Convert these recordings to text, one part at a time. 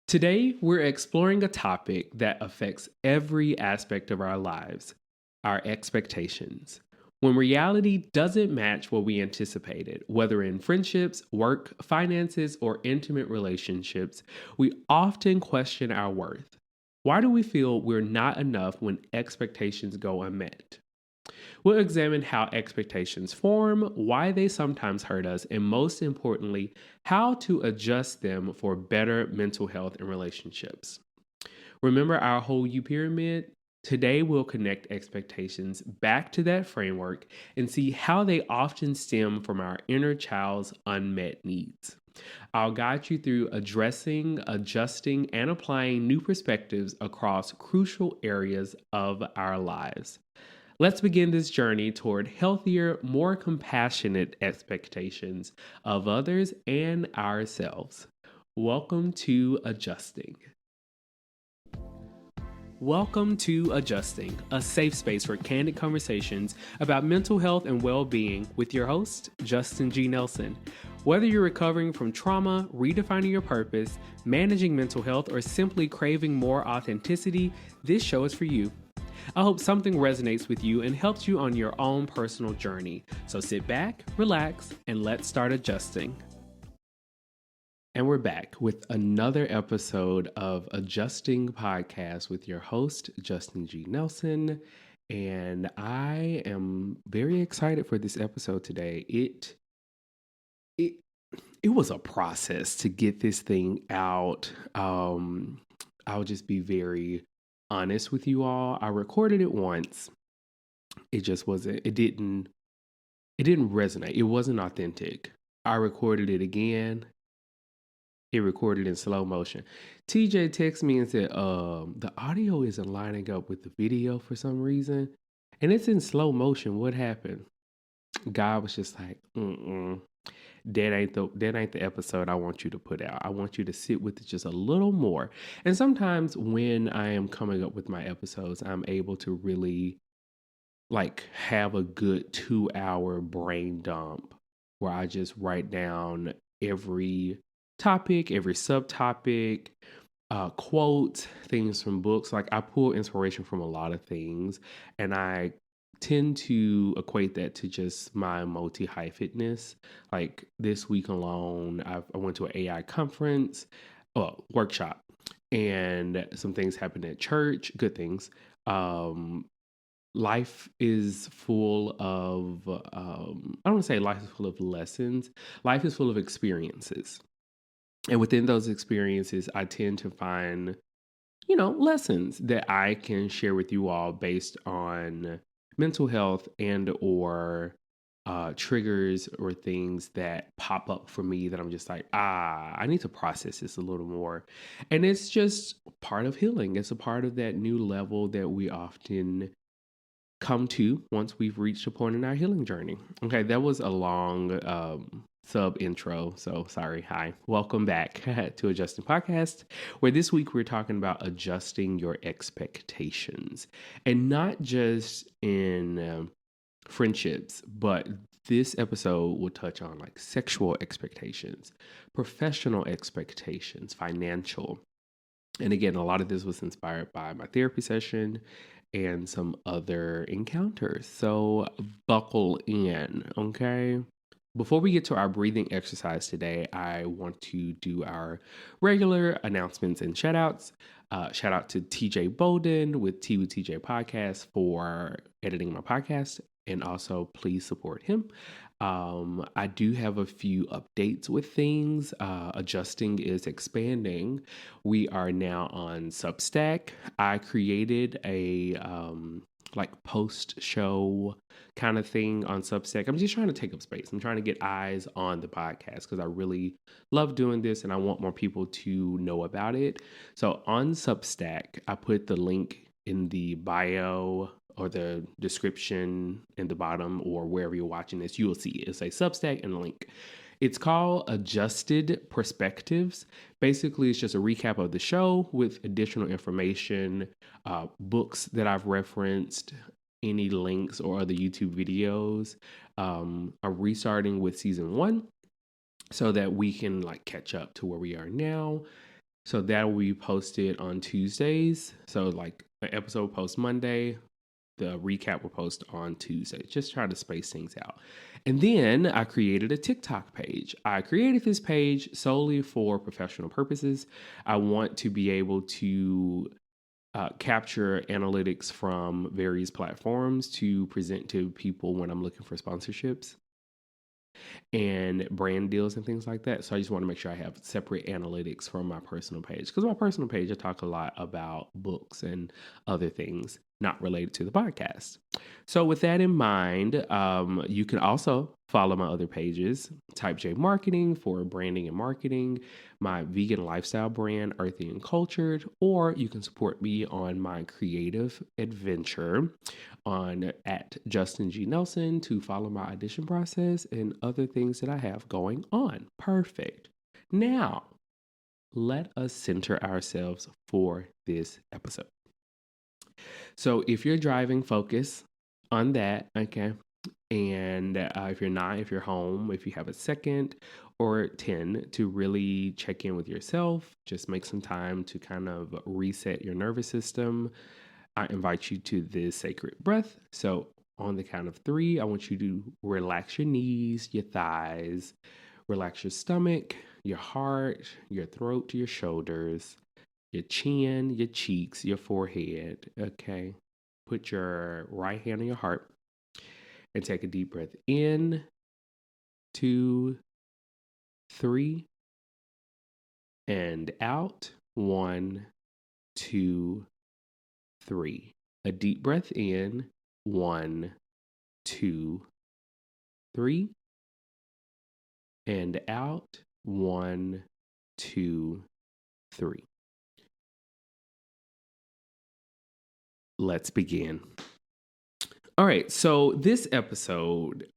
Today, we're exploring a topic that affects every aspect of our lives: our expectations. When reality doesn't match what we anticipated, whether in friendships, work, finances, or intimate relationships, we often question our worth. Why do we feel we're not enough when expectations go unmet? We'll examine how expectations form, why they sometimes hurt us, and most importantly, how to adjust them for better mental health and relationships. Remember our whole U pyramid? Today, we'll connect expectations back to that framework and see how they often stem from our inner child's unmet needs. I'll guide you through addressing, adjusting, and applying new perspectives across crucial areas of our lives. Let's begin this journey toward healthier, more compassionate expectations of others and ourselves. Welcome to Adjusting. Welcome to Adjusting, a safe space for candid conversations about mental health and well-being with your host, Justin G. Nelson. Whether you're recovering from trauma, redefining your purpose, managing mental health, or simply craving more authenticity, this show is for you. I hope something resonates with you and helps you on your own personal journey. So sit back, relax, and let's start adjusting. And we're back with another episode of Adjusting Podcast with your host, Justin G. Nelson. And I am very excited for this episode today. It was a process to get this thing out. I'll just be very honest with you all. I recorded it once. It didn't resonate. It wasn't authentic. I recorded it again. It recorded in slow motion. TJ texted me and said, the audio isn't lining up with the video for some reason. And it's in slow motion. What happened? God was just like, that ain't the episode I want you to put out. I want you to sit with it just a little more. And sometimes when I am coming up with my episodes, I'm able to really have a good 2-hour brain dump where I just write down every topic, every subtopic, quotes, things from books. I pull inspiration from a lot of things, and I tend to equate that to just my multi-hypheness. Like this week alone, I went to an AI conference, workshop, and some things happened at church, good things. Life is full of, I don't want to say life is full of lessons. Life is full of experiences. And within those experiences, I tend to find, lessons that I can share with you all based on mental health and or triggers or things that pop up for me that I'm just like, I need to process this a little more. And it's just part of healing. It's a part of that new level that we often come to once we've reached a point in our healing journey. Okay, that was a long sub intro. So sorry. Hi. Welcome back to Adjusting Podcast, where this week we're talking about adjusting your expectations, and not just in friendships, but this episode will touch on sexual expectations, professional expectations, financial. And again, a lot of this was inspired by my therapy session and some other encounters. So buckle in, okay? Before we get to our breathing exercise today, I want to do our regular announcements and shout outs. Shout out to TJ Bolden with Tea with TJ Podcast for editing my podcast. And also, please support him. I do have a few updates with things. Adjusting is expanding. We are now on Substack. I created a post show kind of thing on Substack. I'm just trying to take up space. I'm trying to get eyes on the podcast because I really love doing this and I want more people to know about it. So on Substack, I put the link in the bio or the description in the bottom or wherever you're watching this. You will see it. It's a Substack and a link. It's called Adjusted Perspectives. Basically, it's just a recap of the show with additional information, books that I've referenced, any links or other YouTube videos. I'm restarting with season 1 so that we can catch up to where we are now. So that will be posted on Tuesdays. So like an episode post Monday, the recap will post on Tuesday. Just try to space things out. And then I created a TikTok page. I created this page solely for professional purposes. I want to be able to capture analytics from various platforms to present to people when I'm looking for sponsorships and brand deals and things like that. So I just want to make sure I have separate analytics from my personal page, because my personal page, I talk a lot about books and other things not related to the podcast. So with that in mind, you can also follow my other pages: Type J Marketing for branding and marketing, my vegan lifestyle brand, Earthy and Cultured, or you can support me on my creative adventure on at Justin G. Nelson to follow my audition process and other things that I have going on. Perfect. Now, let us center ourselves for this episode. So, if you're driving, focus on that, okay? And if you're not, if you're home, if you have a second or 10 to really check in with yourself, just make some time to kind of reset your nervous system. I invite you to this sacred breath. So, on the count of three, I want you to relax your knees, your thighs, relax your stomach, your heart, your throat, your shoulders, your chin, your cheeks, your forehead. Okay. Put your right hand on your heart and take a deep breath in, 2, 3, and out. 1, 2, 3. A deep breath in. 1, 2, 3. And out. 1, 2, 3. Let's begin. All right, so this episode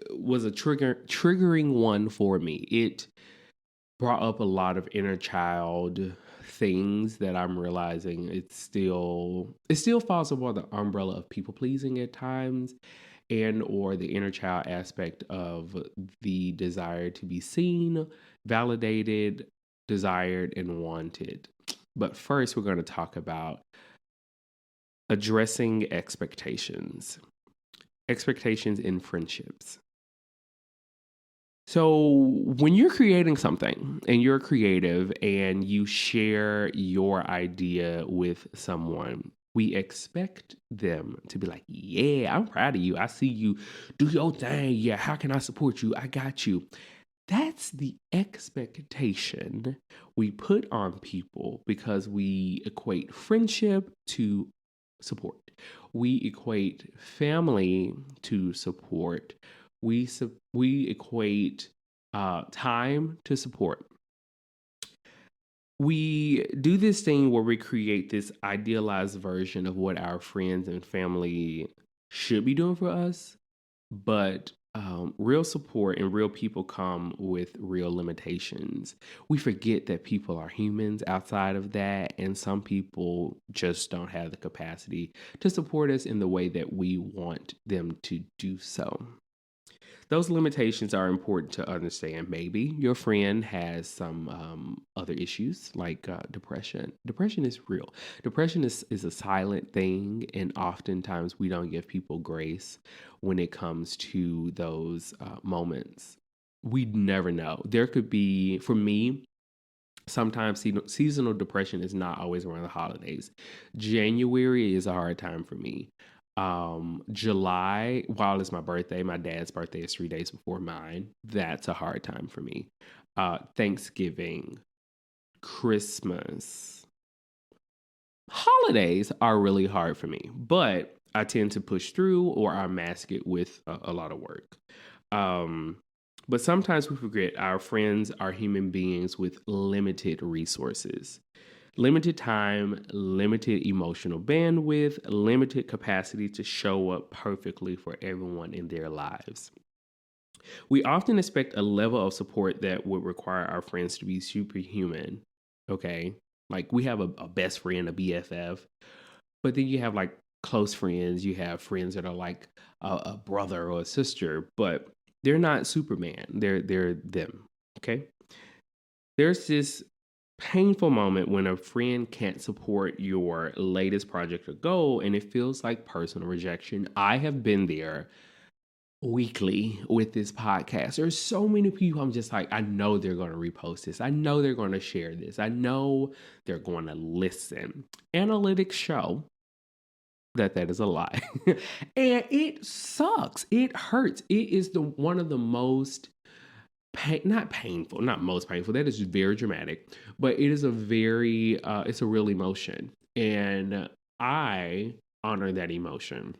was a triggering one for me. It brought up a lot of inner child things that I'm realizing it still falls under the umbrella of people pleasing at times, and or the inner child aspect of the desire to be seen, validated, desired, and wanted. But first, we're going to talk about addressing expectations in friendships. So, when you're creating something and you're creative and you share your idea with someone, we expect them to be like, "Yeah, I'm proud of you. I see you do your thing. Yeah, how can I support you? I got you." That's the expectation we put on people because we equate friendship to support. We equate family to support. We equate time to support. We do this thing where we create this idealized version of what our friends and family should be doing for us, but real support and real people come with real limitations. We forget that people are humans outside of that, and some people just don't have the capacity to support us in the way that we want them to do so. Those limitations are important to understand. Maybe your friend has some other issues like depression. Depression is real. Depression is a silent thing, and oftentimes we don't give people grace when it comes to those moments. We never know. There could be, for me, sometimes seasonal depression is not always around the holidays. January is a hard time for me. July, while it's my birthday, my dad's birthday is 3 days before mine. That's a hard time for me. Thanksgiving, Christmas, holidays are really hard for me, but I tend to push through or I mask it with a lot of work. Um, but sometimes we forget our friends are human beings with limited resources. Limited time, limited emotional bandwidth, limited capacity to show up perfectly for everyone in their lives. We often expect a level of support that would require our friends to be superhuman. Okay. Like we have a best friend, a BFF, but then you have like close friends, you have friends that are like a brother or a sister, but they're not Superman. They're them. Okay. There's this painful moment when a friend can't support your latest project or goal and it feels like personal rejection. I have been there weekly with this podcast. There's so many people I'm just like, I know they're going to repost this. I know they're going to share this. I know they're going to listen. Analytics show that is a lie. And it sucks. It hurts. It is the one of the most not painful, not most painful. That is very dramatic, but it is a very it's a real emotion. And I honor that emotion.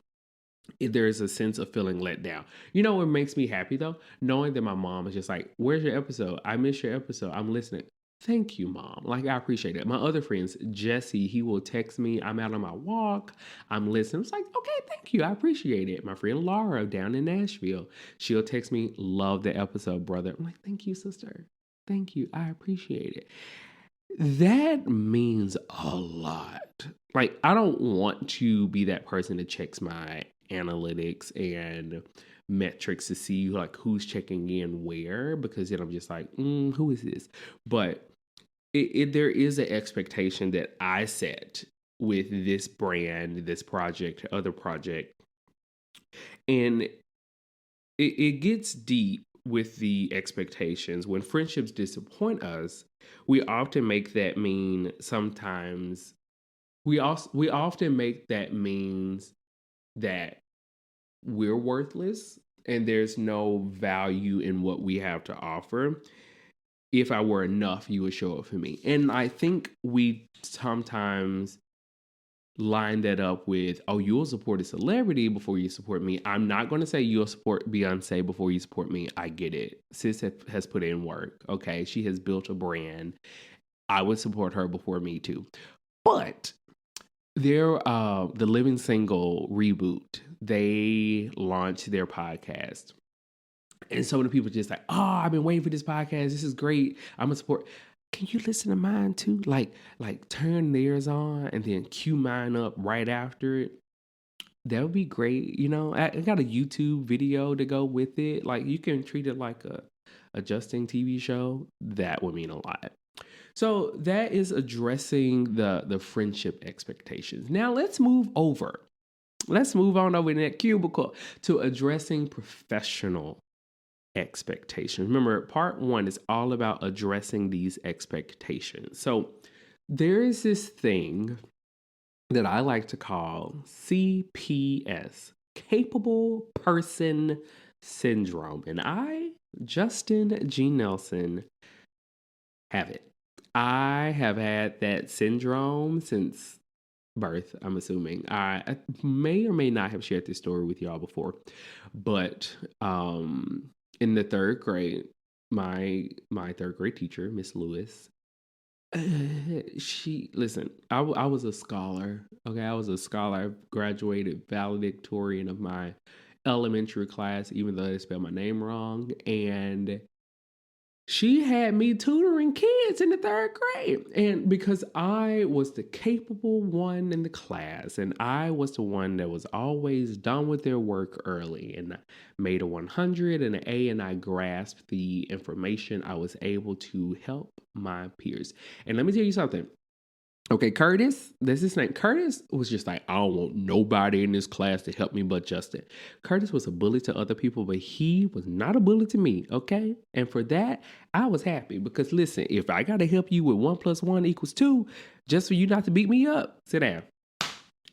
There's a sense of feeling let down. You know what makes me happy though? Knowing that my mom is just like, "Where's your episode? I missed your episode. I'm listening." Thank you, mom. Like, I appreciate it. My other friends, Jesse, he will text me. I'm out on my walk. I'm listening. It's like, okay, thank you. I appreciate it. My friend Laura down in Nashville, she'll text me, "Love the episode, brother." I'm like, thank you, sister. Thank you. I appreciate it. That means a lot. Like, I don't want to be that person that checks my analytics and metrics to see like who's checking in where, because then I'm just like, who is this? But there is an expectation that I set with this brand, this project, other project, and it gets deep with the expectations. When friendships disappoint us, we often make that mean sometimes we often make that means that we're worthless and there's no value in what we have to offer. If I were enough, you would show up for me. And I think we sometimes line that up with, oh, you'll support a celebrity before you support me. I'm not going to say you'll support Beyonce before you support me. I get it. Sis has put in work. Okay. She has built a brand. I would support her before me too. But the Living Single reboot, they launched their podcast. And so many people just like, oh, I've been waiting for this podcast. This is great. I'm gonna support. Can you listen to mine too? Like turn theirs on and then cue mine up right after it. That would be great. You know, I got a YouTube video to go with it. Like, you can treat it like a adjusting TV show. That would mean a lot. So that is addressing the friendship expectations. Now let's move over. Let's move on over in that cubicle to addressing professional expectations. Remember, part one is all about addressing these expectations. So there is this thing that I like to call CPS, Capable Person Syndrome. And I, Justin G. Nelson, have it. I have had that syndrome since birth, I'm assuming. I may or may not have shared this story with y'all before, but in the third grade, my third grade teacher, Miss Lewis, she listen. I was a scholar. Okay, I was a scholar. I graduated valedictorian of my elementary class, even though they spelled my name wrong, and she had me tutoring kids in the third grade. And because I was the capable one in the class, and I was the one that was always done with their work early and made a 100 and an A, and I grasped the information, I was able to help my peers. And let me tell you something. Okay, Curtis, there's this name. Curtis was just like, I don't want nobody in this class to help me but Justin. Curtis was a bully to other people, but he was not a bully to me, okay? And for that, I was happy because listen, if I got to help you with 1+1=2, just for you not to beat me up, sit down.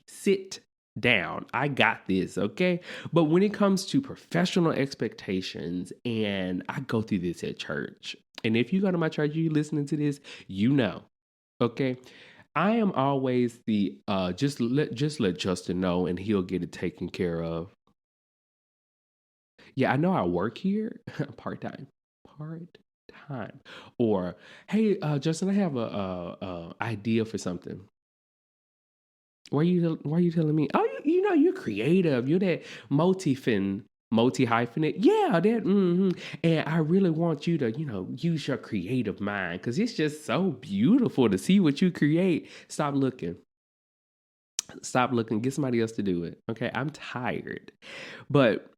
Sit down. I got this, okay? But when it comes to professional expectations, and I go through this at church, and if you go to my church, you listening to this, you know, okay? I am always the just let Justin know and he'll get it taken care of. Yeah, I know I work here part time, part time. Or hey, Justin, I have a idea for something. Why are you telling me? Oh, you know you're creative. You're that multi hyphenate. Yeah, that. And I really want you to use your creative mind because it's just so beautiful to see what you create. Stop looking. Stop looking. Get somebody else to do it. Okay, I'm tired. But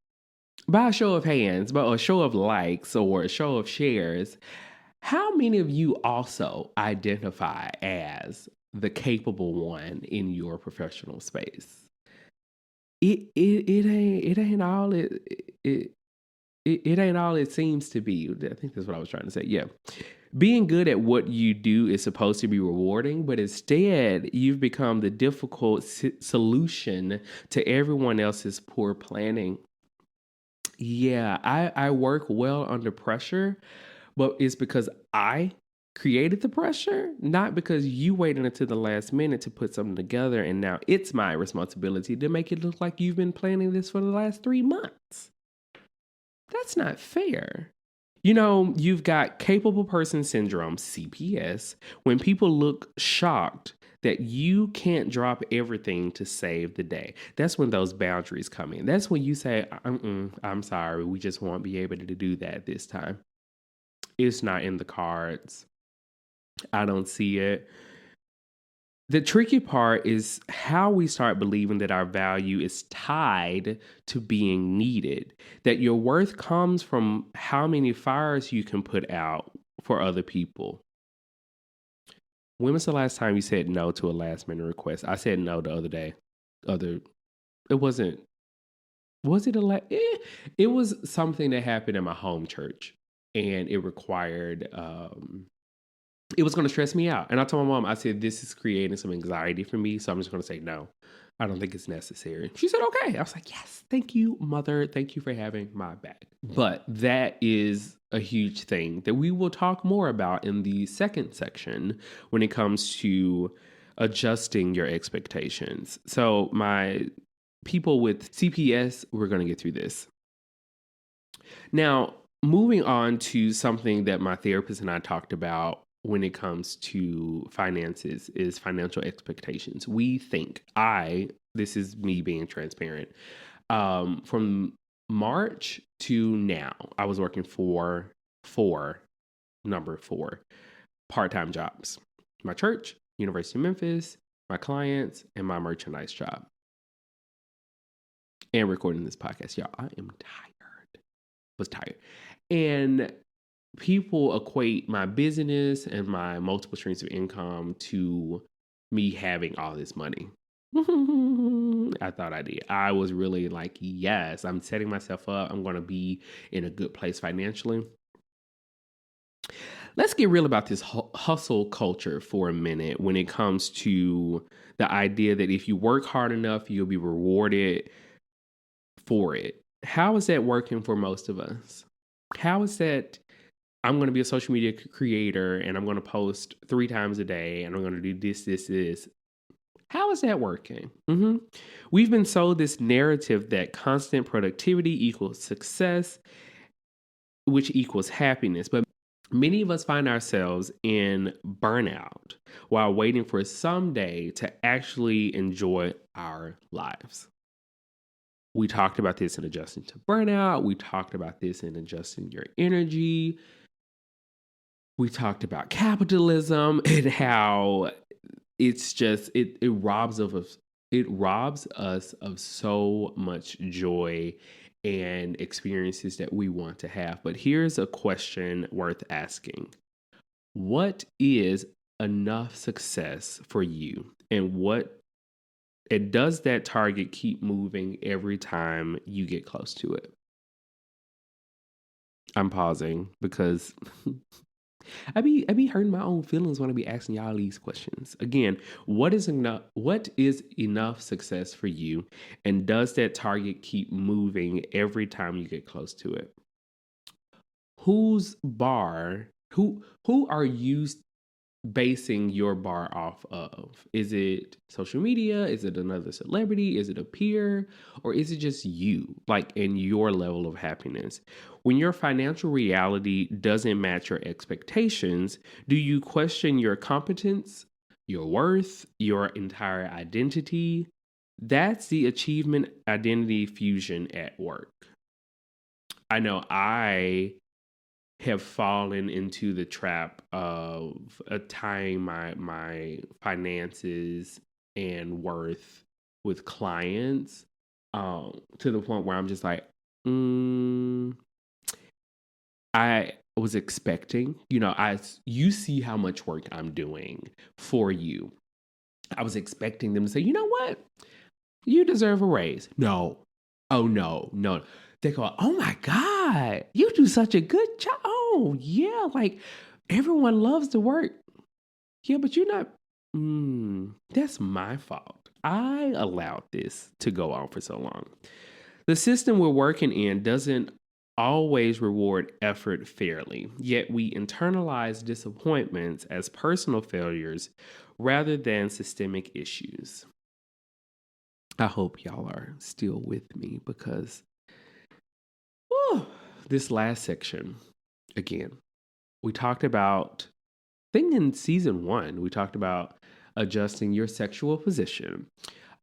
by a show of hands, by a show of likes or a show of shares, How many of you also identify as the capable one in your professional space? It ain't all it ain't all it seems to be. I think that's what I was trying to say. Yeah. Being good at what you do is supposed to be rewarding, but instead, you've become the difficult solution to everyone else's poor planning. Yeah, I work well under pressure, but it's because I created the pressure, not because you waited until the last minute to put something together and now it's my responsibility to make it look like you've been planning this for the last 3 months. That's not fair. You know, you've got capable person syndrome, CPS, when people look shocked that you can't drop everything to save the day. That's when those boundaries come in. That's when you say, I'm sorry, we just won't be able to do that this time. It's not in the cards. I don't see it. The tricky part is how we start believing that our value is tied to being needed, that your worth comes from how many fires you can put out for other people. When was the last time you said no to a last minute request? I said no the other day. It wasn't, was it it was something that happened in my home church and it required, it was going to stress me out. And I told my mom, I said, this is creating some anxiety for me. So I'm just going to say, no, I don't think it's necessary. She said, okay. I was like, yes, thank you, mother. Thank you for having my back. But that is a huge thing that we will talk more about in the second section when it comes to adjusting your expectations. So, my people with CPS, we're going to get through this. Now, moving on to something that my therapist and I talked about when it comes to finances is financial expectations. We think, this is me being transparent, from March to now, I was working for number four, part-time jobs. My church, University of Memphis, my clients, and my merchandise job. And recording this podcast. Y'all, I am tired. Was tired. And people equate my business and my multiple streams of income to me having all this money. I thought I did. I was really like, yes, I'm setting myself up. I'm going to be in a good place financially. Let's get real about this hustle culture for a minute when it comes to the idea that if you work hard enough, you'll be rewarded for it. How is that working for most of us? How is that? I'm going to be a social media creator and I'm going to post 3 times a day and I'm going to do this. How is that working? We've been sold this narrative that constant productivity equals success, which equals happiness. But many of us find ourselves in burnout while waiting for someday to actually enjoy our lives. We talked about this in adjusting to burnout. We talked about this in adjusting your energy. We talked about capitalism and how it's just it robs us of so much joy and experiences that we want to have. But here's a question worth asking. What is enough success for you? And does that target keep moving every time you get close to it? I'm pausing because I be hurting my own feelings when I be asking y'all these questions. Again, what is enough success for you? And does that target keep moving every time you get close to it? Whose bar, who are you basing your bar off of? Is it social media? Is it another celebrity? Is it a peer? Or is it just you, like in your level of happiness? When your financial reality doesn't match your expectations, do you question your competence, your worth, your entire identity? That's the achievement identity fusion at work. I know I have fallen into the trap of tying my finances and worth with clients, to the point where I'm just like, I was expecting. You see how much work I'm doing for you. I was expecting them to say, you know what? You deserve a raise. No. Oh, no, no. They go, oh my God, you do such a good job. Oh, yeah. Like everyone loves to work. Yeah, but you're not. That's my fault. I allowed this to go on for so long. The system we're working in doesn't always reward effort fairly, yet we internalize disappointments as personal failures rather than systemic issues. I hope y'all are still with me because whew, this last section, again, we talked about, I think in season 1, we talked about adjusting your sexual position.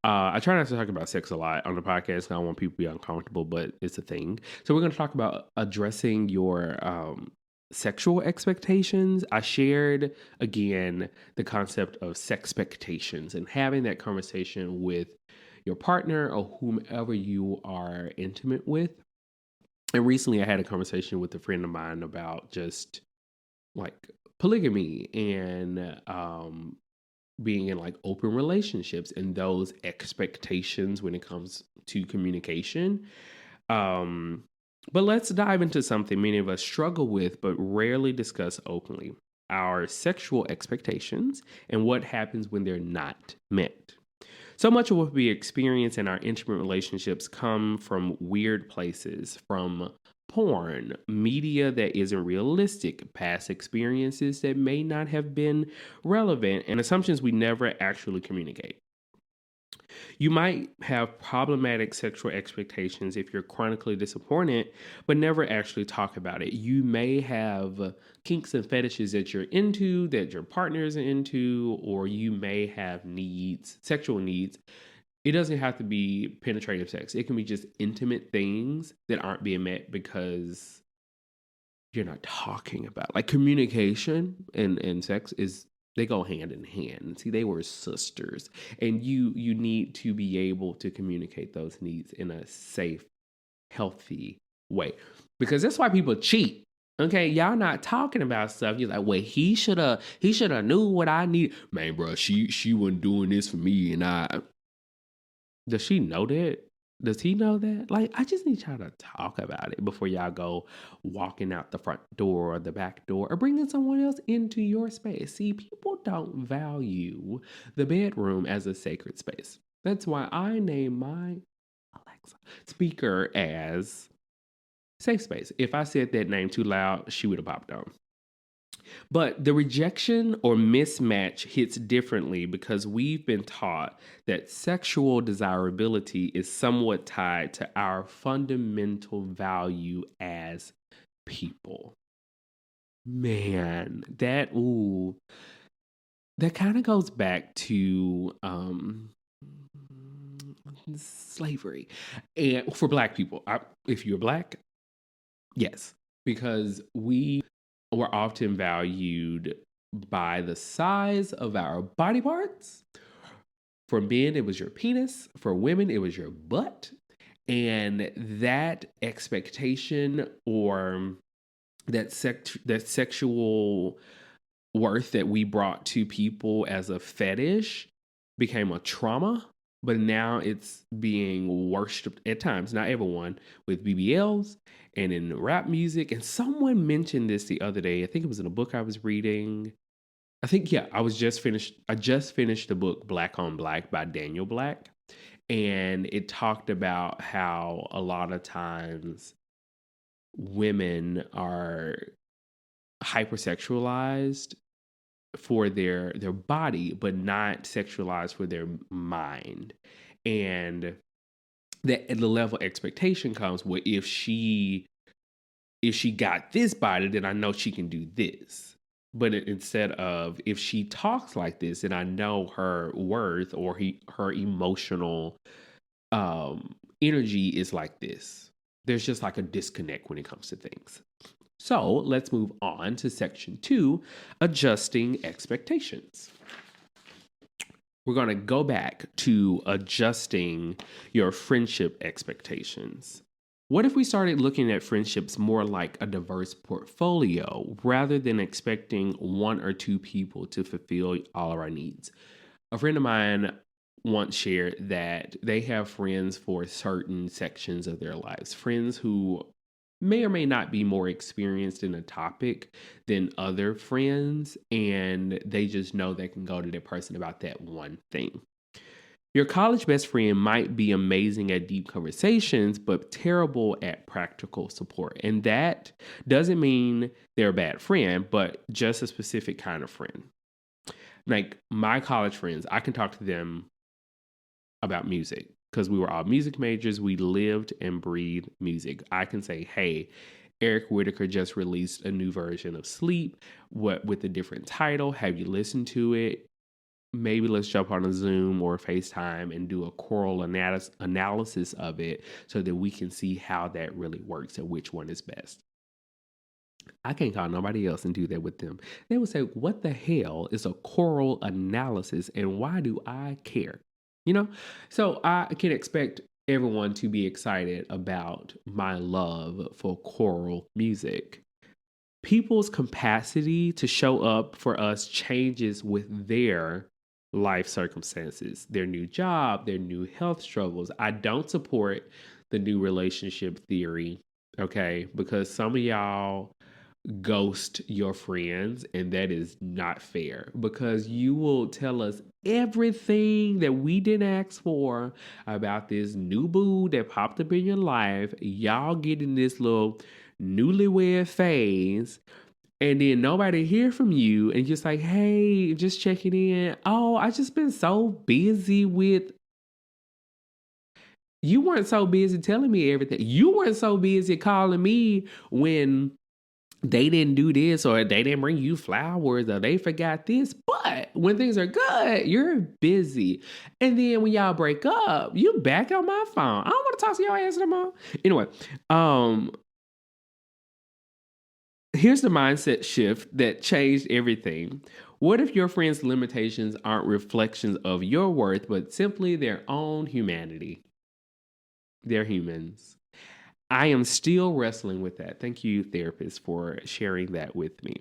I try not to talk about sex a lot on the podcast. I don't want people to be uncomfortable, but it's a thing. So we're going to talk about addressing your sexual expectations. I shared again the concept of sexpectations and having that conversation with your partner or whomever you are intimate with. And recently, I had a conversation with a friend of mine about just like polygamy and being in like open relationships and those expectations when it comes to communication. Um, but let's dive into something many of us struggle with but rarely discuss openly: our sexual expectations and what happens when they're not met. So much of what we experience in our intimate relationships come from weird places, from porn, media that isn't realistic, past experiences that may not have been relevant, and assumptions we never actually communicate. You might have problematic sexual expectations if you're chronically disappointed, but never actually talk about it. You may have kinks and fetishes that you're into, that your partner is into, or you may have needs, sexual needs. It doesn't have to be penetrative sex. It can be just intimate things that aren't being met because you're not talking about. Like communication and sex is, they go hand in hand. See, they were sisters, and you need to be able to communicate those needs in a safe, healthy way, because that's why people cheat. Okay, y'all not talking about stuff. You're like, wait, he should have knew what I need. Man, bro, she wasn't doing this for me, and I. Does she know that? Does he know that? Like, I just need y'all to talk about it before y'all go walking out the front door or the back door or bringing someone else into your space. See, people don't value the bedroom as a sacred space. That's why I name my Alexa speaker as safe space. If I said that name too loud, she would have popped on. But the rejection or mismatch hits differently because we've been taught that sexual desirability is somewhat tied to our fundamental value as people. Man, that kind of goes back to slavery. And for black people, if you're black, yes, because we were often valued by the size of our body parts. For men, it was your penis. For women, it was your butt. And that expectation or that sexual worth that we brought to people as a fetish became a trauma, but now it's being worshipped at times, not everyone, with BBLs and in rap music. And someone mentioned this the other day. I think it was in a book I was reading. I think, yeah, I just finished the book Black on Black by Daniel Black. And it talked about how a lot of times women are hypersexualized for their body, but not sexualized for their mind. And that the level of expectation comes where if she got this body, then I know she can do this. But instead of, if she talks like this, then I know her worth or her emotional energy is like this. There's just like a disconnect when it comes to things. So let's move on to section 2, adjusting expectations. We're going to go back to adjusting your friendship expectations. What if we started looking at friendships more like a diverse portfolio rather than expecting one or two people to fulfill all of our needs? A friend of mine once shared that they have friends for certain sections of their lives, friends who may or may not be more experienced in a topic than other friends, and they just know they can go to their person about that one thing. Your college best friend might be amazing at deep conversations, but terrible at practical support. And that doesn't mean they're a bad friend, but just a specific kind of friend. Like my college friends, I can talk to them about music because we were all music majors. We lived and breathed music. I can say, hey, Eric Whitaker just released a new version of Sleep, what with a different title. Have you listened to it? Maybe let's jump on a Zoom or FaceTime and do a choral analysis of it so that we can see how that really works and which one is best. I can't call nobody else and do that with them. They would say, what the hell is a choral analysis and why do I care? You know? So I can expect everyone to be excited about my love for choral music. People's capacity to show up for us changes with their life circumstances, their new job, their new health struggles. I don't support the new relationship theory, okay? Because some of y'all ghost your friends, and that is not fair because you will tell us everything that we didn't ask for about this new boo that popped up in your life. Y'all get in this little newlywed phase, and then nobody hear from you and just like, hey, just checking in. Oh, I just been so busy with. You weren't so busy telling me everything. You weren't so busy calling me when they didn't do this or they didn't bring you flowers or they forgot this. But when things are good, you're busy. And then when y'all break up, you back on my phone. I don't want to talk to your ass no more. Anyway, um, here's the mindset shift that changed everything. What if your friends' limitations aren't reflections of your worth, but simply their own humanity? They're humans. I am still wrestling with that. Thank you, therapist, for sharing that with me.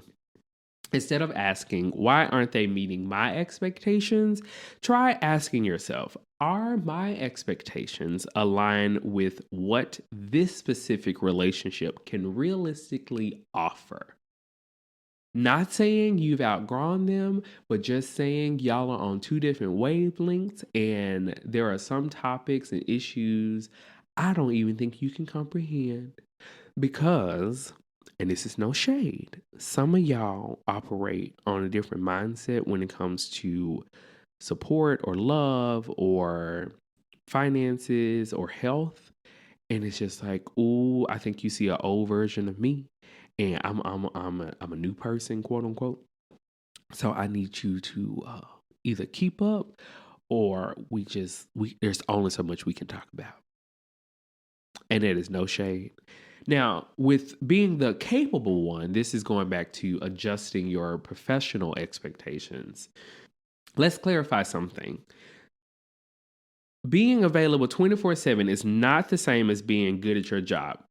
Instead of asking, why aren't they meeting my expectations? Try asking yourself, are my expectations aligned with what this specific relationship can realistically offer? Not saying you've outgrown them, but just saying y'all are on two different wavelengths, and there are some topics and issues I don't even think you can comprehend. Because, and this is no shade, some of y'all operate on a different mindset when it comes to support or love or finances or health. And it's just like, ooh, I think you see an old version of me. And I'm a new person, quote unquote. So I need you to either keep up or we there's only so much we can talk about. And it is no shade. Now, with being the capable one, this is going back to adjusting your professional expectations. Let's clarify something. Being available 24/7 is not the same as being good at your job.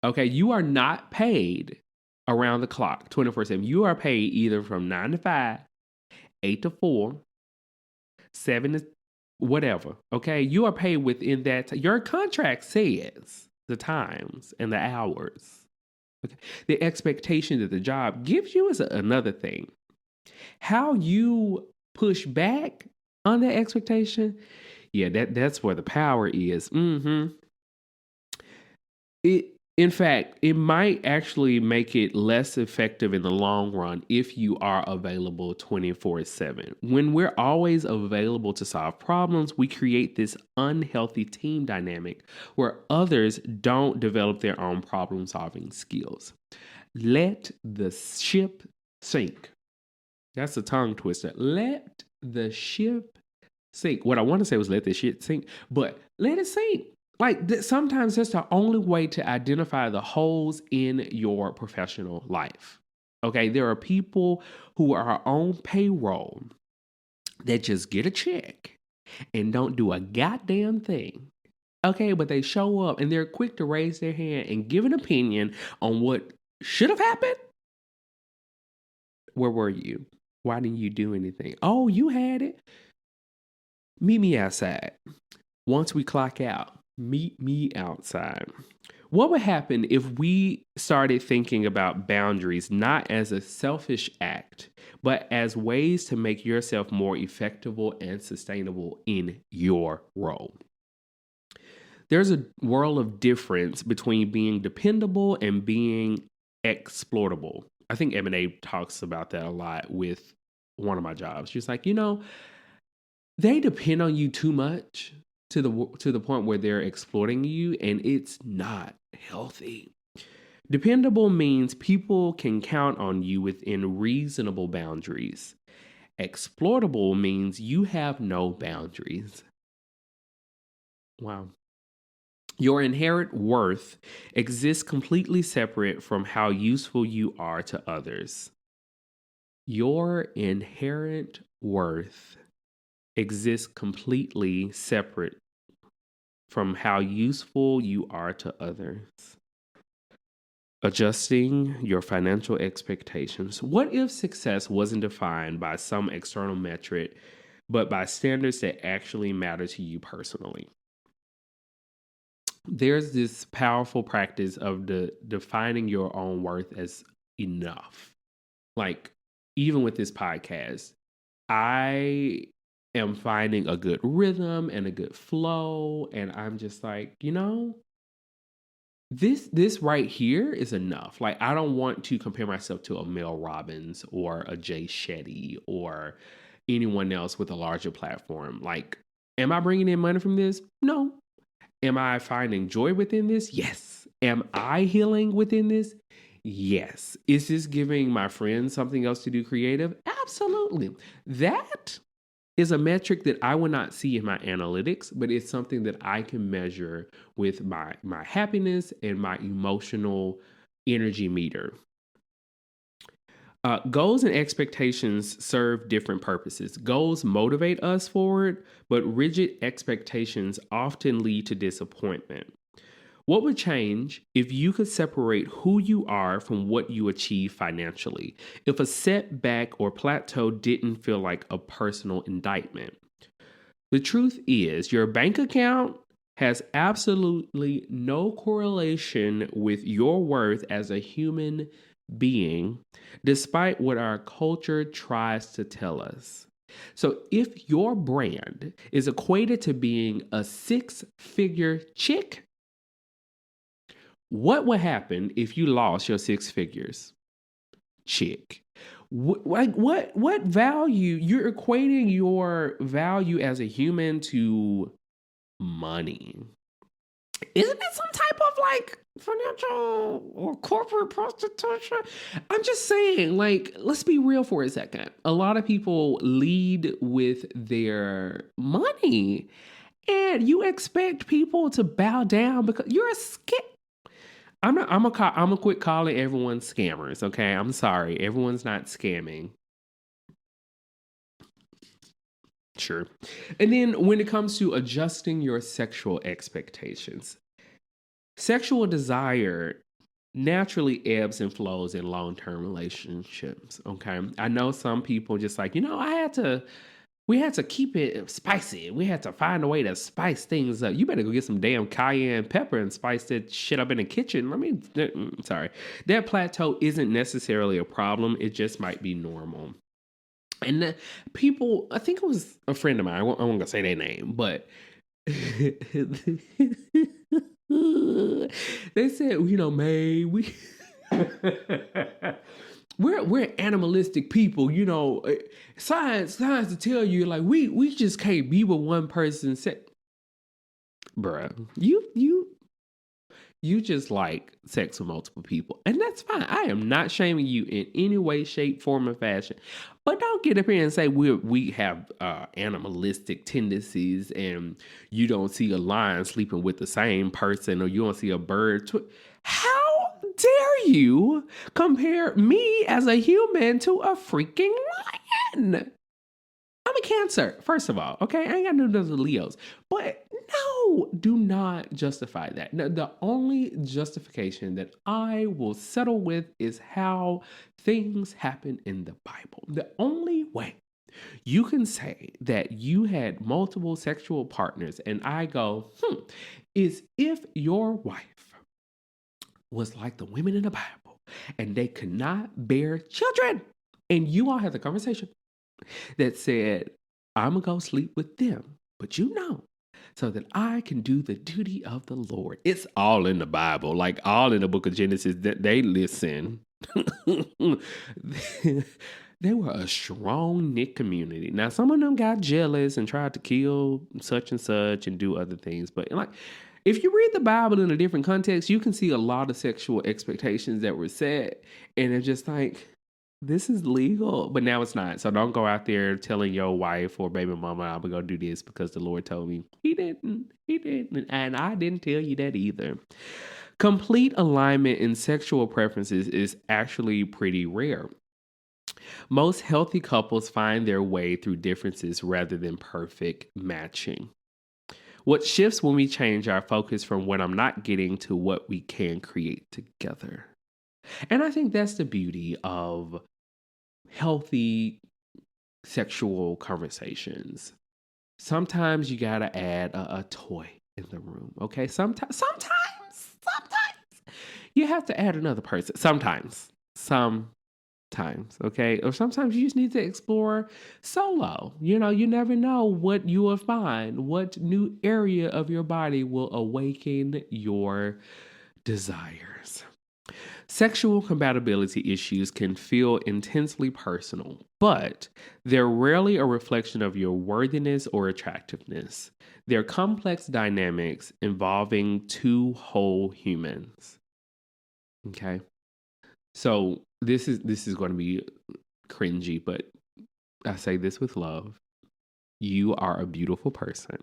Okay, you are not paid around the clock 24/7. You are paid either from 9 to 5, 8 to 4, 7 to whatever. Okay, you are paid within that. Your contract says the times and the hours. Okay, the expectation that the job gives you is another thing. How you push back on that expectation, yeah, that's where the power is. In fact, it might actually make it less effective in the long run if you are available 24/7. When we're always available to solve problems, we create this unhealthy team dynamic where others don't develop their own problem solving skills. Let the ship sink. That's a tongue twister. Let the ship sink. What I want to say was let the shit sink, but let it sink. Like sometimes that's the only way to identify the holes in your professional life. Okay, there are people who are on payroll that just get a check and don't do a goddamn thing. Okay, but they show up and they're quick to raise their hand and give an opinion on what should have happened. Where were you? Why didn't you do anything? Oh, you had it. Meet me outside. Once we clock out, meet me outside. What would happen if we started thinking about boundaries not as a selfish act, but as ways to make yourself more effective and sustainable in your role? There's a world of difference between being dependable and being exploitable. I think M&A talks about that a lot with one of my jobs. She's like, they depend on you too much to the point where they're exploiting you, and it's not healthy. Dependable means people can count on you within reasonable boundaries. Exploitable means you have no boundaries. Wow. Your inherent worth exists completely separate from how useful you are to others. Your inherent worth exists completely separate from how useful you are to others. Adjusting your financial expectations. What if success wasn't defined by some external metric, but by standards that actually matter to you personally? There's this powerful practice of defining your own worth as enough. Like, even with this podcast, I am finding a good rhythm and a good flow, and I'm just like, this right here is enough. Like, I don't want to compare myself to a Mel Robbins or a Jay Shetty or anyone else with a larger platform. Like, am I bringing in money from this? No. Am I finding joy within this? Yes. Am I healing within this? Yes. Is this giving my friends something else to do creative? Absolutely. That is a metric that I will not see in my analytics, but it's something that I can measure with my happiness and my emotional energy meter. Goals and expectations serve different purposes. Goals motivate us forward, but rigid expectations often lead to disappointment. What would change if you could separate who you are from what you achieve financially? If a setback or plateau didn't feel like a personal indictment? The truth is, your bank account has absolutely no correlation with your worth as a human being, despite what our culture tries to tell us. So, if your brand is equated to being a six-figure chick, what would happen if you lost your six figures chick? What value? You're equating your value as a human to money. Isn't it some type of like financial or corporate prostitution? I'm just saying, like, let's be real for a second. A lot of people lead with their money, and you expect people to bow down because you're a scam. I'm gonna quit calling everyone scammers. Okay, I'm sorry, everyone's not scamming. Sure. And then when it comes to adjusting your sexual expectations, sexual desire naturally ebbs and flows in long-term relationships. Okay. I know some people just like, we had to keep it spicy. We had to find a way to spice things up. You better go get some damn cayenne pepper and spice that shit up in the kitchen. Sorry. That plateau isn't necessarily a problem. It just might be normal. And people, I think it was a friend of mine. I won't gonna say their name, but they said, May, we're animalistic people, Science to tell you, like, we just can't be with one person. Bruh, you just like sex with multiple people, and that's fine. I am not shaming you in any way, shape, form, or fashion. But don't get up here and say we have animalistic tendencies, and you don't see a lion sleeping with the same person, or you don't see a bird. How dare you compare me as a human to a freaking lion? I'm I'm a Cancer, first of all. Okay, I ain't got no those Leos, but no, do not justify that. No, the only justification that I will settle with is how things happen in the Bible. The only way you can say that you had multiple sexual partners, and I go, is if your wife was like the women in the Bible and they could not bear children. And you all had the conversation that said, I'm going to go sleep with them, but so that I can do the duty of the Lord. It's all in the Bible, like all in the book of Genesis that they listen. They were a strong knit community. Now, some of them got jealous and tried to kill such and such and do other things. But like, if you read the Bible in a different context, you can see a lot of sexual expectations that were set. And it's just like, this is legal, but now it's not. So don't go out there telling your wife or baby mama, I'm going to go do this because the Lord told me. He didn't. He didn't. And I didn't tell you that either. Complete alignment in sexual preferences is actually pretty rare. Most healthy couples find their way through differences rather than perfect matching. What shifts when we change our focus from what I'm not getting to what we can create together? And I think that's the beauty of healthy sexual conversations. Sometimes you got to add a toy in the room, okay? Sometimes you have to add another person. Sometimes, okay? Or sometimes you just need to explore solo. You know, you never know what you will find, what new area of your body will awaken your desires. Sexual compatibility issues can feel intensely personal, but they're rarely a reflection of your worthiness or attractiveness. They're complex dynamics involving two whole humans. Okay? So this is going to be cringy, but I say this with love. You are a beautiful person.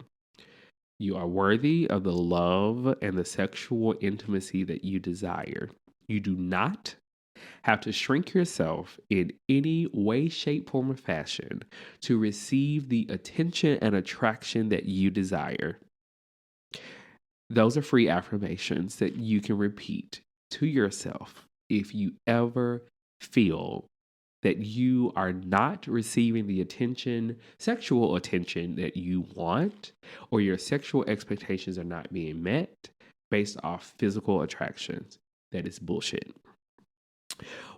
You are worthy of the love and the sexual intimacy that you desire. You do not have to shrink yourself in any way, shape, form, or fashion to receive the attention and attraction that you desire. Those are free affirmations that you can repeat to yourself if you ever feel that you are not receiving the attention, sexual attention that you want, or your sexual expectations are not being met based off physical attractions. That is bullshit.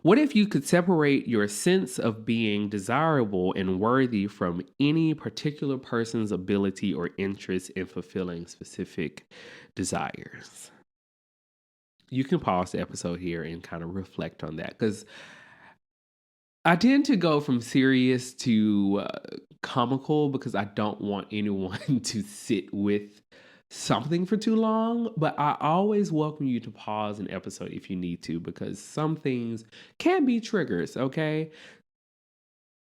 What if you could separate your sense of being desirable and worthy from any particular person's ability or interest in fulfilling specific desires? You can pause the episode here and kind of reflect on that, because I tend to go from serious to comical because I don't want anyone to sit with something for too long. But I always welcome you to pause an episode if you need to, because some things can be triggers, okay?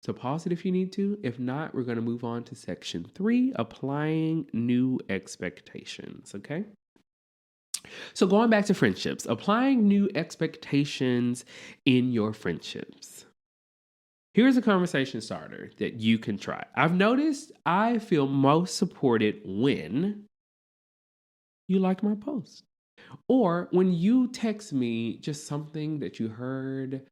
So pause it if you need to. If not, we're going to move on to section 3, applying new expectations, okay? So going back to friendships, applying new expectations in your friendships. Here's a conversation starter that you can try. I've noticed I feel most supported when you like my post, or when you text me just something that you heard,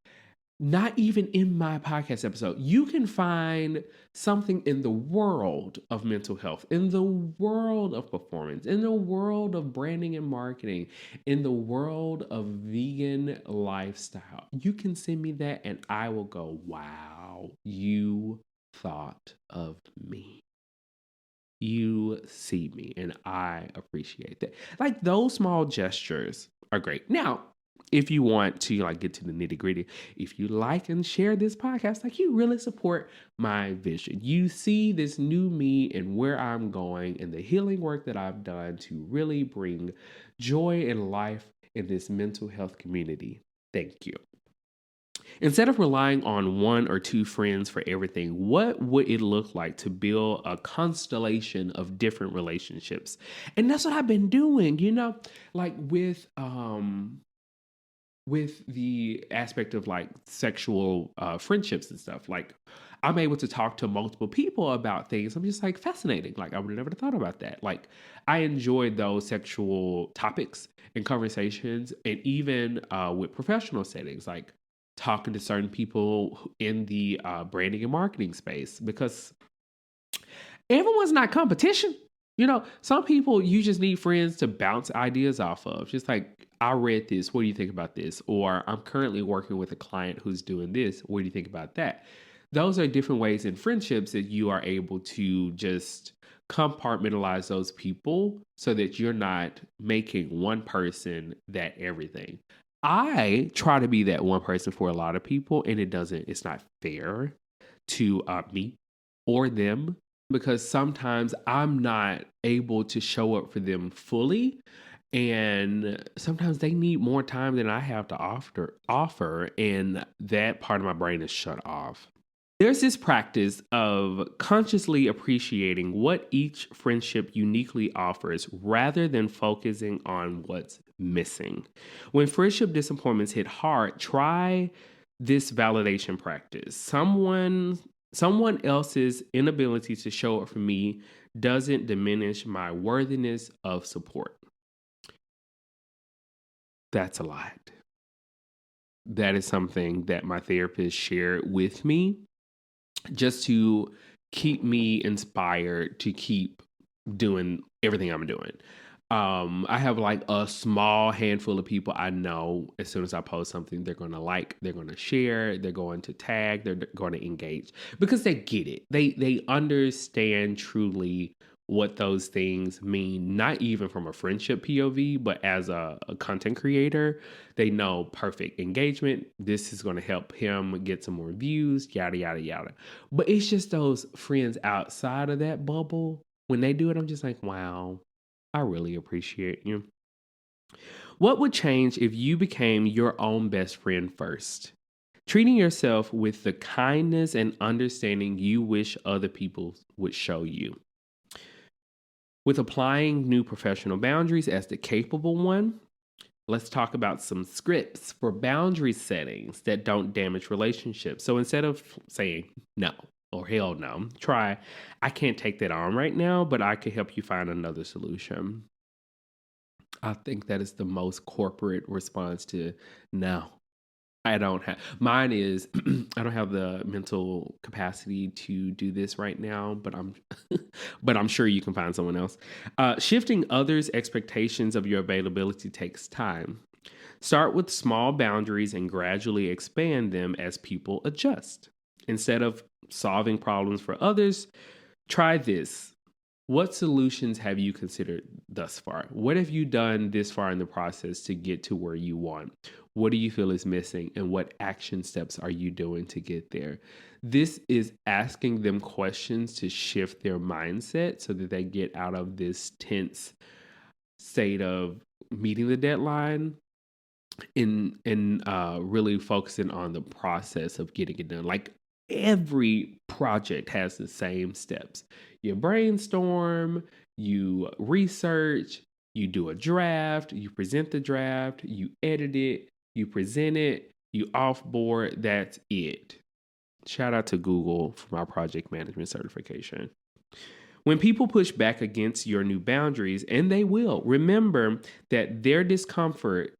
not even in my podcast episode. You can find something in the world of mental health, in the world of performance, in the world of branding and marketing, in the world of vegan lifestyle. You can send me that and I will go, wow, you thought of me. You see me and I appreciate that. Like, those small gestures are great. Now, if you want to like get to the nitty gritty, if you like and share this podcast, like, you really support my vision. You see this new me and where I'm going and the healing work that I've done to really bring joy and life in this mental health community. Thank you. Instead of relying on one or two friends for everything, what would it look like to build a constellation of different relationships? And that's what I've been doing, like with with the aspect of like sexual friendships and stuff, like I'm able to talk to multiple people about things. I'm just like fascinating. Like I would have never thought about that. Like I enjoy those sexual topics and conversations, and even with professional settings, like talking to certain people in the branding and marketing space, because everyone's not competition. Some people you just need friends to bounce ideas off of. Just like, I read this. What do you think about this? Or I'm currently working with a client who's doing this. What do you think about that? Those are different ways in friendships that you are able to just compartmentalize those people so that you're not making one person that everything. I try to be that one person for a lot of people, and it's not fair to me or them, because sometimes I'm not able to show up for them fully. And sometimes they need more time than I have to offer, and that part of my brain is shut off. There's this practice of consciously appreciating what each friendship uniquely offers rather than focusing on what's missing. When friendship disappointments hit hard, try this validation practice. Someone else's inability to show up for me doesn't diminish my worthiness of support. That's a lot. That is something that my therapist shared with me just to keep me inspired to keep doing everything I'm doing. I have like a small handful of people I know. As soon as I post something, they're going to like, they're going to share, they're going to tag, they're going to engage, because they get it. They understand truly what those things mean, not even from a friendship POV, but as a content creator. They know perfect engagement. This is going to help him get some more views, yada, yada, yada. But it's just those friends outside of that bubble. When they do it, I'm just like, wow, I really appreciate you. What would change if you became your own best friend first? Treating yourself with the kindness and understanding you wish other people would show you. With applying new professional boundaries as the capable one, let's talk about some scripts for boundary settings that don't damage relationships. So instead of saying no or hell no, try, I can't take that on right now, but I can help you find another solution. I think that is the most corporate response to no. I don't have mine is I don't have the mental capacity to do this right now, but I'm but I'm sure you can find someone else. Shifting others' expectations of your availability takes time. Start with small boundaries and gradually expand them as people adjust. Instead of solving problems for others, try this. What solutions have you considered thus far? What have you done this far in the process to get to where you want? What do you feel is missing? And what action steps are you doing to get there? This is asking them questions to shift their mindset so that they get out of this tense state of meeting the deadline in really focusing on the process of getting it done. Like every project has the same steps. You brainstorm, you research, you do a draft, you present the draft, you edit it, you present it, you offboard. That's it. Shout out to Google for my project management certification. When people push back against your new boundaries, and they will, remember that their discomfort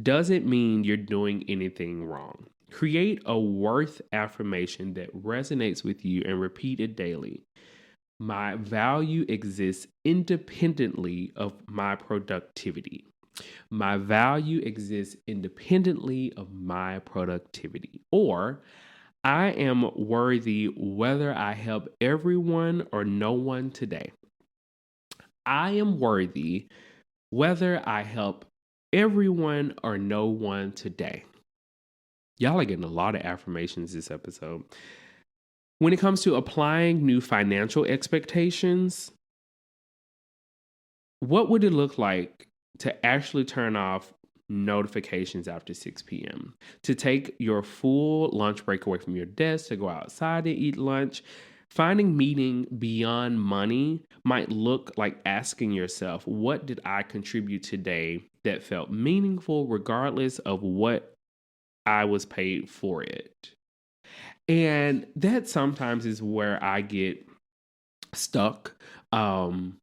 doesn't mean you're doing anything wrong. Create a worth affirmation that resonates with you and repeat it daily. My value exists independently of my productivity. My value exists independently of my productivity. Or I am worthy whether I help everyone or no one today. I am worthy whether I help everyone or no one today. Y'all are getting a lot of affirmations this episode. When it comes to applying new financial expectations, what would it look like to actually turn off notifications after 6 p.m., to take your full lunch break away from your desk, to go outside and eat lunch? Finding meaning beyond money might look like asking yourself, what did I contribute today that felt meaningful regardless of what I was paid for it. And that sometimes is where I get stuck. Um,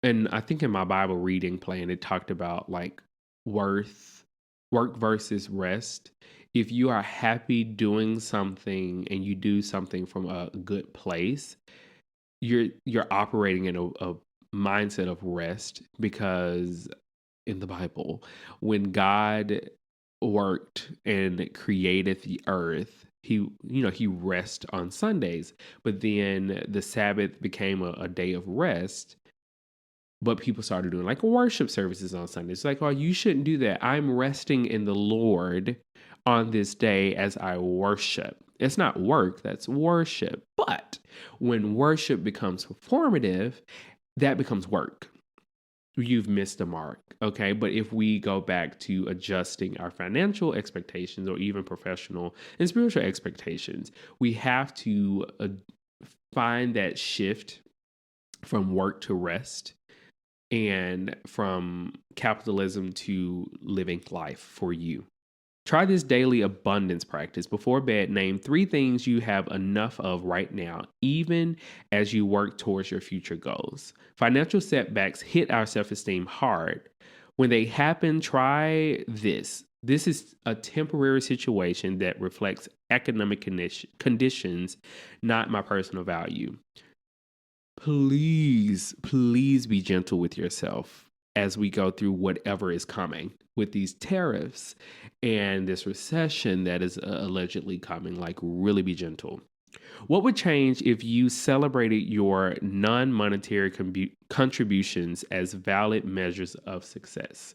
and I think in my Bible reading plan, it talked about like worth, work versus rest. If you are happy doing something and you do something from a good place, you're operating in a mindset of rest, because in the Bible, when God worked and created the earth, he rest on Sundays, but then the Sabbath became a day of rest. But people started doing like worship services on Sundays. It's like, oh, you shouldn't do that. I'm resting in the Lord on this day as I worship. It's not work, that's worship. But when worship becomes performative, that becomes work. You've missed the mark. Okay. But if we go back to adjusting our financial expectations or even professional and spiritual expectations, we have to find that shift from work to rest and from capitalism to living life for you. Try this daily abundance practice. Before bed, name 3 things you have enough of right now, even as you work towards your future goals. Financial setbacks hit our self esteem hard. When they happen, try this. This is a temporary situation that reflects economic conditions, not my personal value. Please be gentle with yourself as we go through whatever is coming with these tariffs and this recession that is allegedly coming. Like, really be gentle. What would change if you celebrated your non monetary contributions as valid measures of success?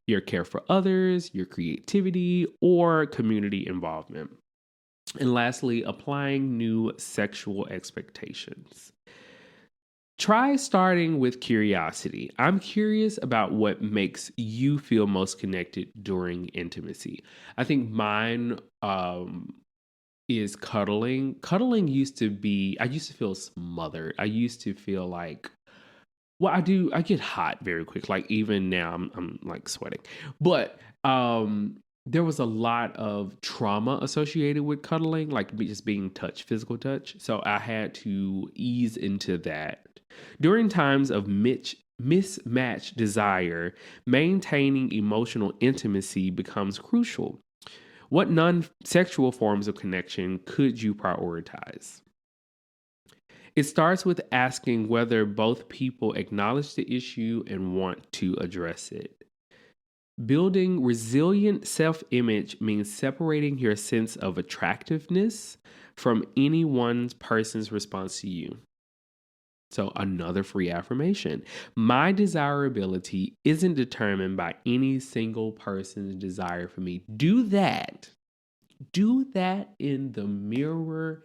Your care for others, your creativity, or community involvement? And lastly, applying new sexual expectations. Try starting with curiosity. I'm curious about what makes you feel most connected during intimacy. I think mine is cuddling. Cuddling used to be, I used to feel smothered. I used to feel like, well, I get hot very quick. Like even now I'm like sweating. But there was a lot of trauma associated with cuddling, like just being touch, physical touch. So I had to ease into that. During times of mismatched desire, maintaining emotional intimacy becomes crucial. What non sexual forms of connection could you prioritize? It starts with asking whether both people acknowledge the issue and want to address it. Building resilient self image means separating your sense of attractiveness from any one person's response to you. So, another free affirmation. My desirability isn't determined by any single person's desire for me. Do that. Do that in the mirror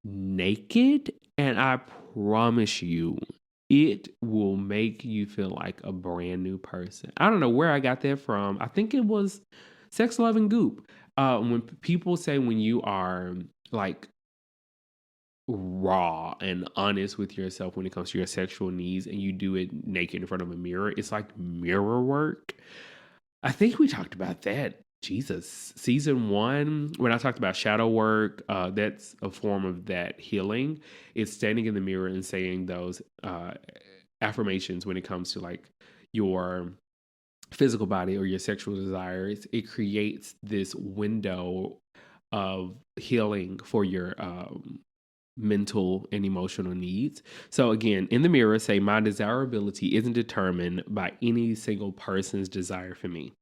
naked, and I promise you, it will make you feel like a brand new person. I don't know where I got that from. I think it was Sex, Love, and Goop. When people say when you are like raw and honest with yourself when it comes to your sexual needs and you do it naked in front of a mirror, it's like mirror work. I think we talked about that. Jesus, season 1, when I talked about shadow work, that's a form of that healing. It's standing in the mirror and saying those affirmations when it comes to like your physical body or your sexual desires. It creates this window of healing for your mental and emotional needs. So again, in the mirror, say, my desirability isn't determined by any single person's desire for me.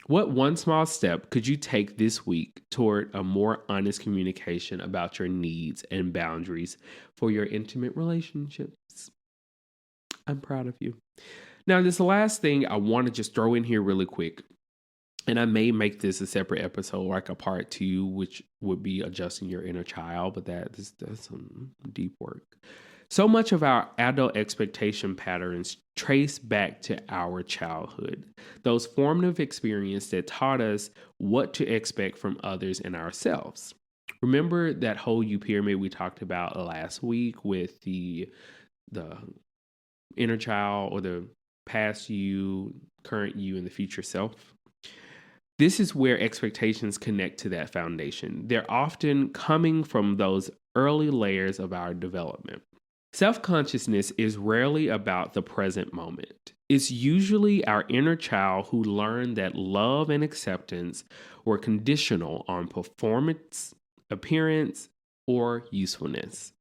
What one small step could you take this week toward a more honest communication about your needs and boundaries for your intimate relationships? I'm proud of you. Now, this last thing I want to just throw in here really quick, and I may make this a separate episode, like a part 2, which would be adjusting your inner child, but that's some deep work. So much of our adult expectation patterns trace back to our childhood, those formative experiences that taught us what to expect from others and ourselves. Remember that whole U pyramid we talked about last week with the inner child or the past you, current you, and the future self. This is where expectations connect to that foundation. They're often coming from those early layers of our development. Self consciousness is rarely about the present moment. It's usually our inner child who learned that love and acceptance were conditional on performance, appearance, or usefulness.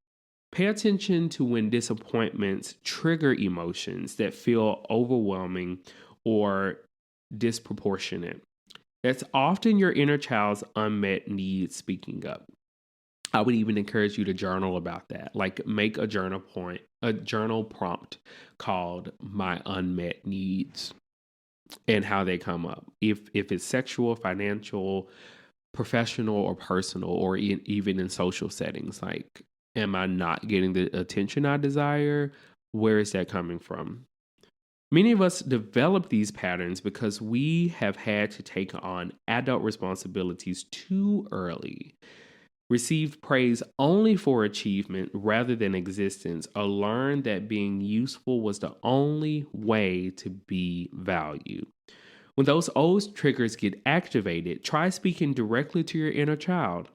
Pay attention to when disappointments trigger emotions that feel overwhelming or disproportionate. That's often your inner child's unmet needs speaking up. I would even encourage you to journal about that. Like make a journal prompt called My Unmet Needs and how they come up. If it's sexual, financial, professional or personal or even in social settings, like am I not getting the attention I desire? Where is that coming from? Many of us develop these patterns because we have had to take on adult responsibilities too early, received praise only for achievement rather than existence, or learned that being useful was the only way to be valued. When those old triggers get activated, try speaking directly to your inner child.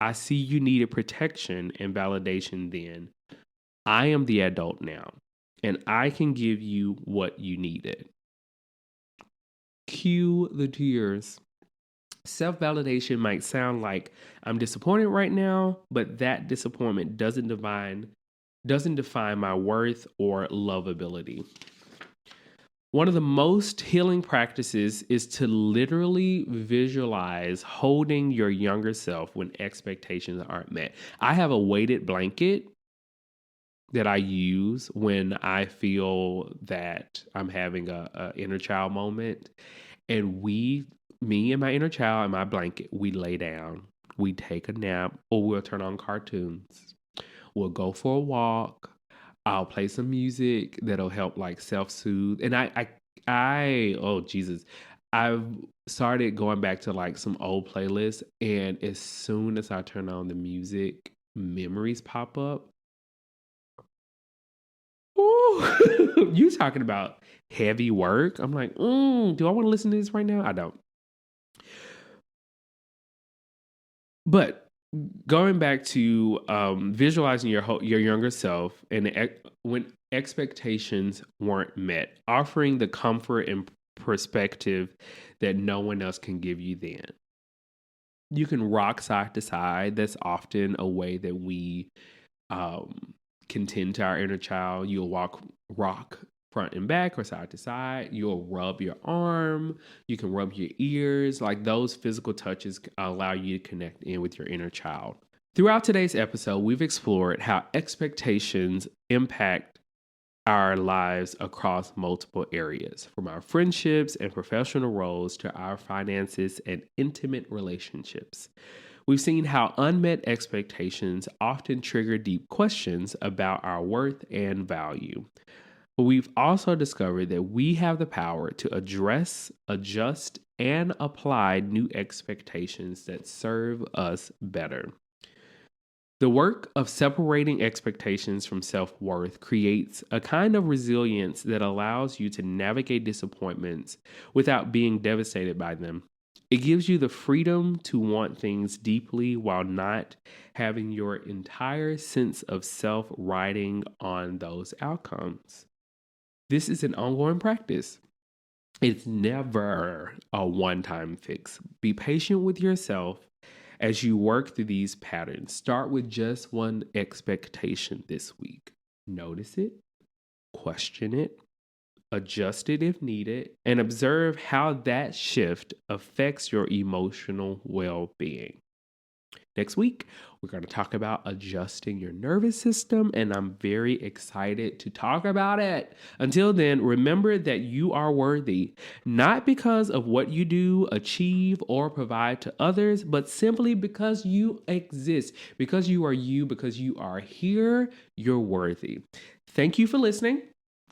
I see you needed protection and validation then. I am the adult now, and I can give you what you needed. Cue the tears. Self validation might sound like I'm disappointed right now, but that disappointment doesn't define my worth or lovability. One of the most healing practices is to literally visualize holding your younger self when expectations aren't met. I have a weighted blanket that I use when I feel that I'm having a inner child moment. And me and my inner child and my blanket, we lay down, we take a nap, or we'll turn on cartoons. We'll go for a walk. I'll play some music that'll help like self-soothe. And oh Jesus, I've started going back to like some old playlists, and as soon as I turn on the music, memories pop up. Ooh, you talking about heavy work? I'm like, do I want to listen to this right now? I don't. But going back to visualizing your younger self and when expectations weren't met, offering the comfort and perspective that no one else can give you then. You can rock side to side. That's often a way that we um, can tend to our inner child. You'll rock front and back or side to side. You'll rub your arm. You can rub your ears. Like those physical touches allow you to connect in with your inner child. Throughout today's episode, we've explored how expectations impact our lives across multiple areas, from our friendships and professional roles to our finances and intimate relationships. We've seen how unmet expectations often trigger deep questions about our worth and value. But we've also discovered that we have the power to address, adjust, and apply new expectations that serve us better. The work of separating expectations from self worth creates a kind of resilience that allows you to navigate disappointments without being devastated by them. It gives you the freedom to want things deeply while not having your entire sense of self riding on those outcomes. This is an ongoing practice. It's never a one time fix. Be patient with yourself as you work through these patterns. Start with just one expectation this week. Notice it, question it, adjust it if needed, and observe how that shift affects your emotional well being. Next week, we're going to talk about adjusting your nervous system, and I'm very excited to talk about it. Until then, remember that you are worthy, not because of what you do, achieve, or provide to others, but simply because you exist, because you are here, you're worthy. Thank you for listening.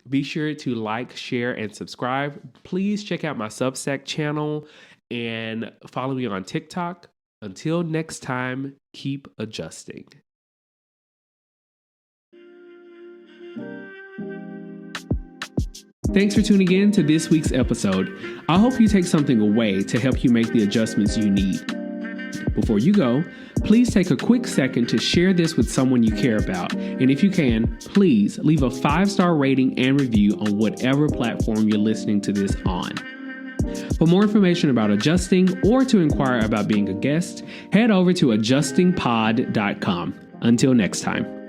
Be sure to like, share, and subscribe. Please check out my Substack channel and follow me on TikTok. Until next time, keep adjusting. Thanks for tuning in to this week's episode. I hope you take something away to help you make the adjustments you need. Before you go, please take a quick second to share this with someone you care about. And if you can, please leave a 5-star rating and review on whatever platform you're listening to this on. For more information about adjusting or to inquire about being a guest, head over to adjustingpod.com. Until next time.